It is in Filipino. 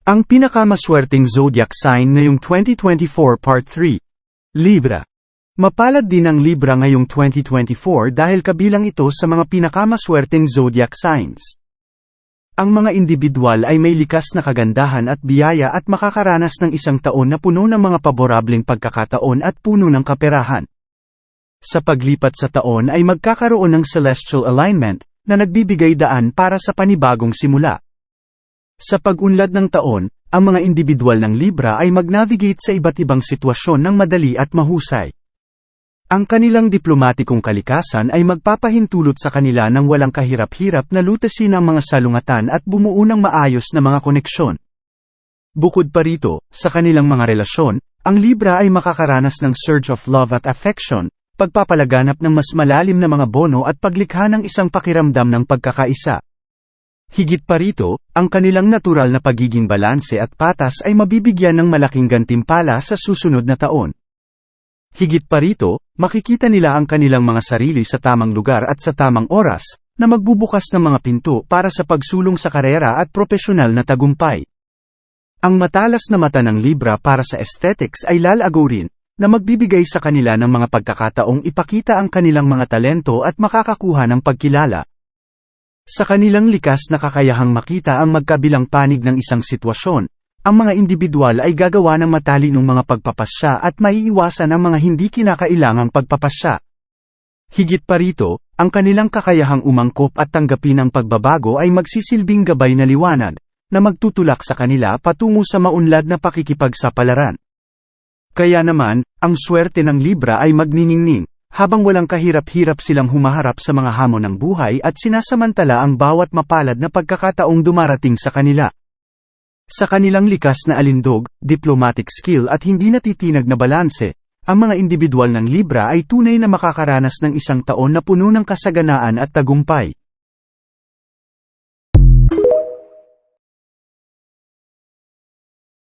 Ang pinakamaswerteng zodiac sign ngayong 2024 Part 3. Libra. Mapalad din ang Libra ngayong 2024 dahil kabilang ito sa mga pinakamaswerteng zodiac signs. Ang mga individual ay may likas na kagandahan at biyaya at makakaranas ng isang taon na puno ng mga paborableng pagkakataon at puno ng kaperahan. Sa paglipat sa taon ay magkakaroon ng celestial alignment na nagbibigay daan para sa panibagong simula. Sa pag-unlad ng taon, ang mga individual ng Libra ay mag-navigate sa iba't ibang sitwasyon ng madali at mahusay. Ang kanilang diplomatikong kalikasan ay magpapahintulot sa kanila ng walang kahirap-hirap na lutasin ang mga salungatan at bumuo ng maayos na mga koneksyon. Bukod pa rito, sa kanilang mga relasyon, ang Libra ay makakaranas ng surge of love at affection, pagpapalaganap ng mas malalim na mga bono at paglikha ng isang pakiramdam ng pagkakaisa. Higit pa rito, ang kanilang natural na pagiging balanse at patas ay mabibigyan ng malaking gantimpala sa susunod na taon. Higit pa rito, makikita nila ang kanilang mga sarili sa tamang lugar at sa tamang oras, na magbubukas ng mga pinto para sa pagsulong sa karera at propesyonal na tagumpay. Ang matalas na mata ng Libra para sa aesthetics ay lalago rin, na magbibigay sa kanila ng mga pagkakataong ipakita ang kanilang mga talento at makakakuha ng pagkilala. Sa kanilang likas na kakayahang makita ang magkabilang panig ng isang sitwasyon, ang mga individual ay gagawa ng matalinong mga pagpapasya at maiiwasan ang mga hindi kinakailangang pagpapasya. Higit pa rito, ang kanilang kakayahang umangkop at tanggapin ang pagbabago ay magsisilbing gabay na liwanag, na magtutulak sa kanila patungo sa maunlad na pakikipagsapalaran. Kaya naman, ang swerte ng Libra ay magniningning, habang walang kahirap-hirap silang humaharap sa mga hamon ng buhay at sinasamantala ang bawat mapalad na pagkakataong dumarating sa kanila. Sa kanilang likas na alindog, diplomatic skill at hindi natitinag na balanse, ang mga individual ng Libra ay tunay na makakaranas ng isang taon na puno ng kasaganaan at tagumpay.